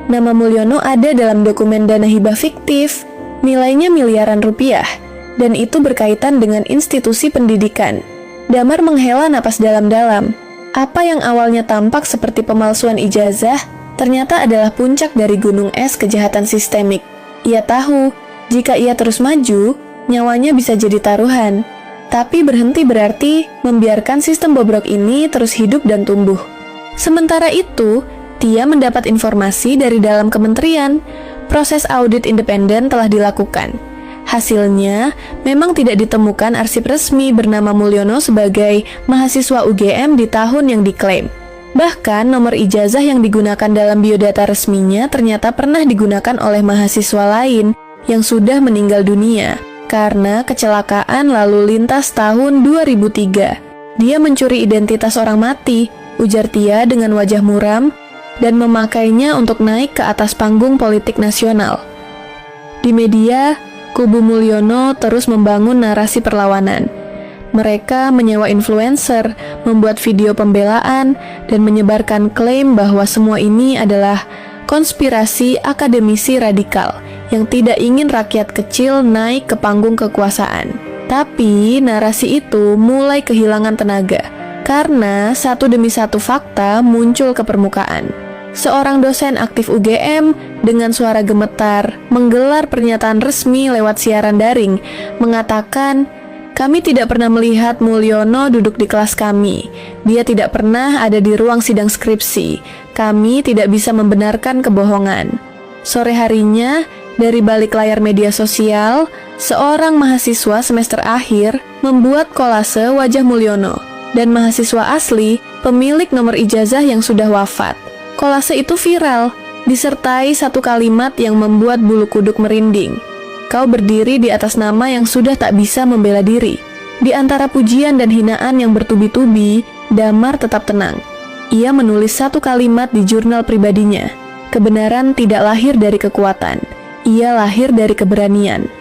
Nama Mulyono ada dalam dokumen dana hibah fiktif, nilainya miliaran rupiah, dan itu berkaitan dengan institusi pendidikan. Damar menghela napas dalam-dalam. Apa yang awalnya tampak seperti pemalsuan ijazah, ternyata adalah puncak dari gunung es kejahatan sistemik. Ia tahu, jika ia terus maju, nyawanya bisa jadi taruhan. Tapi berhenti berarti membiarkan sistem bobrok ini terus hidup dan tumbuh. Sementara itu, Tia mendapat informasi dari dalam kementerian. Proses audit independen telah dilakukan. Hasilnya, memang tidak ditemukan arsip resmi bernama Mulyono sebagai mahasiswa UGM di tahun yang diklaim. Bahkan, nomor ijazah yang digunakan dalam biodata resminya ternyata pernah digunakan oleh mahasiswa lain yang sudah meninggal dunia karena kecelakaan lalu lintas tahun 2003. Dia mencuri identitas orang mati, ujar Tia dengan wajah muram, dan memakainya untuk naik ke atas panggung politik nasional. Di media, kubu Mulyono terus membangun narasi perlawanan. Mereka menyewa influencer, membuat video pembelaan, dan menyebarkan klaim bahwa semua ini adalah konspirasi akademisi radikal yang tidak ingin rakyat kecil naik ke panggung kekuasaan. Tapi narasi itu mulai kehilangan tenaga karena satu demi satu fakta muncul ke permukaan. Seorang dosen aktif UGM dengan suara gemetar menggelar pernyataan resmi lewat siaran daring, mengatakan, "Kami tidak pernah melihat Mulyono duduk di kelas kami. Dia tidak pernah ada di ruang sidang skripsi. Kami tidak bisa membenarkan kebohongan." Sore harinya, dari balik layar media sosial, seorang mahasiswa semester akhir membuat kolase wajah Mulyono dan mahasiswa asli pemilik nomor ijazah yang sudah wafat. Kolase itu viral, disertai satu kalimat yang membuat bulu kuduk merinding. "Kau berdiri di atas nama yang sudah tak bisa membela diri." Di antara pujian dan hinaan yang bertubi-tubi, Damar tetap tenang. Ia menulis satu kalimat di jurnal pribadinya. Kebenaran tidak lahir dari kekuatan, ia lahir dari keberanian.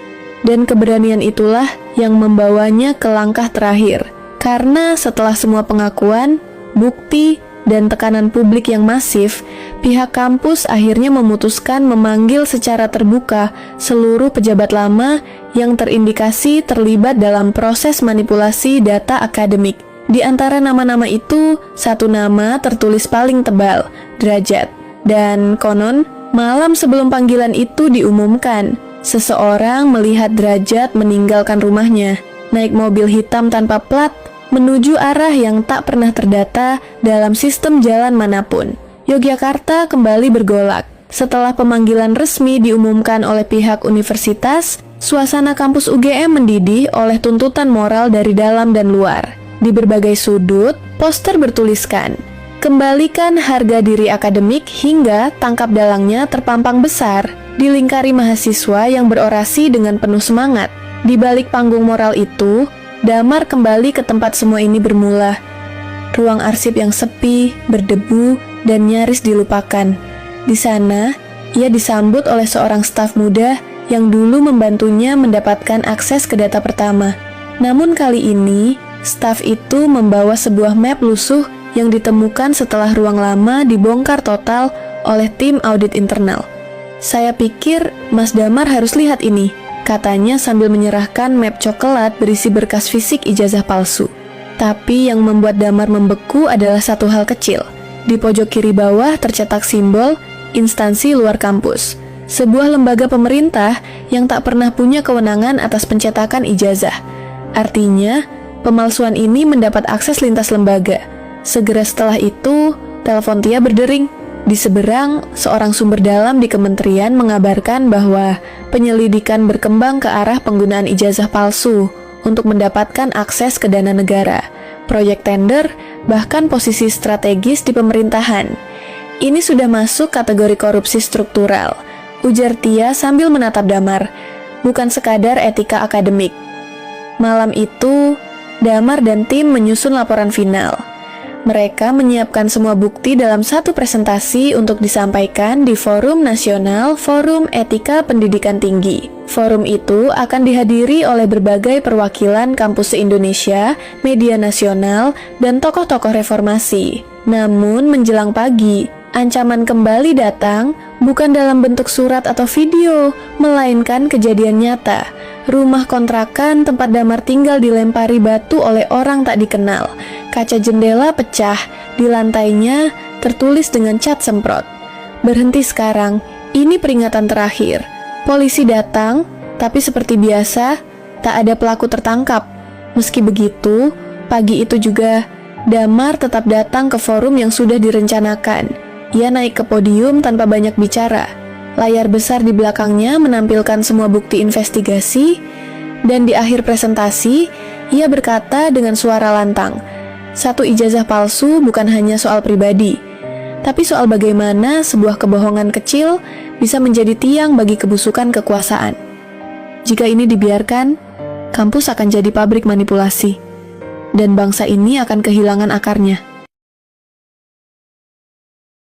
Dan keberanian itulah yang membawanya ke langkah terakhir. Karena setelah semua pengakuan, bukti, dan tekanan publik yang masif, pihak kampus akhirnya memutuskan memanggil secara terbuka seluruh pejabat lama yang terindikasi terlibat dalam proses manipulasi data akademik. Di antara nama-nama itu, satu nama tertulis paling tebal, Derajat. Dan konon, malam sebelum panggilan itu diumumkan, seseorang melihat Derajat meninggalkan rumahnya, naik mobil hitam tanpa plat, menuju arah yang tak pernah terdata dalam sistem jalan manapun. Yogyakarta kembali bergolak. Setelah pemanggilan resmi diumumkan oleh pihak universitas, suasana kampus UGM mendidih oleh tuntutan moral dari dalam dan luar. Di berbagai sudut, poster bertuliskan, "Kembalikan harga diri akademik," hingga tangkap dalangnya terpampang besar, dilingkari mahasiswa yang berorasi dengan penuh semangat. Di balik panggung moral itu, Damar kembali ke tempat semua ini bermula. Ruang arsip yang sepi, berdebu, dan nyaris dilupakan. Di sana, ia disambut oleh seorang staf muda yang dulu membantunya mendapatkan akses ke data pertama. Namun kali ini, staf itu membawa sebuah map lusuh yang ditemukan setelah ruang lama dibongkar total oleh tim audit internal. "Saya pikir Mas Damar harus lihat ini," katanya sambil menyerahkan map coklat berisi berkas fisik ijazah palsu. Tapi yang membuat Damar membeku adalah satu hal kecil. Di pojok kiri bawah tercetak simbol instansi luar kampus, sebuah lembaga pemerintah yang tak pernah punya kewenangan atas pencetakan ijazah. Artinya, pemalsuan ini mendapat akses lintas lembaga. Segera setelah itu, telepon Tia berdering. Di seberang, seorang sumber dalam di kementerian mengabarkan bahwa penyelidikan berkembang ke arah penggunaan ijazah palsu untuk mendapatkan akses ke dana negara, proyek tender, bahkan posisi strategis di pemerintahan. Ini sudah masuk kategori korupsi struktural, ujar Tia sambil menatap Damar, bukan sekadar etika akademik. Malam itu, Damar dan tim menyusun laporan final. Mereka menyiapkan semua bukti dalam satu presentasi untuk disampaikan di Forum Nasional Forum Etika Pendidikan Tinggi. Forum itu akan dihadiri oleh berbagai perwakilan kampus se-Indonesia, media nasional, dan tokoh-tokoh reformasi. Namun menjelang pagi, ancaman kembali datang Bukan dalam bentuk surat atau video, melainkan kejadian nyata. Rumah kontrakan tempat Damar tinggal dilempari batu oleh orang tak dikenal. Kaca jendela pecah, di lantainya tertulis dengan cat semprot. Berhenti sekarang, ini peringatan terakhir. Polisi datang, tapi seperti biasa, tak ada pelaku tertangkap. Meski begitu, pagi itu juga, Damar tetap datang ke forum yang sudah direncanakan. Ia naik ke podium tanpa banyak bicara. Layar besar di belakangnya menampilkan semua bukti investigasi, dan di akhir presentasi, ia berkata dengan suara lantang, satu ijazah palsu bukan hanya soal pribadi, tapi soal bagaimana sebuah kebohongan kecil bisa menjadi tiang bagi kebusukan kekuasaan. Jika ini dibiarkan, kampus akan jadi pabrik manipulasi, dan bangsa ini akan kehilangan akarnya.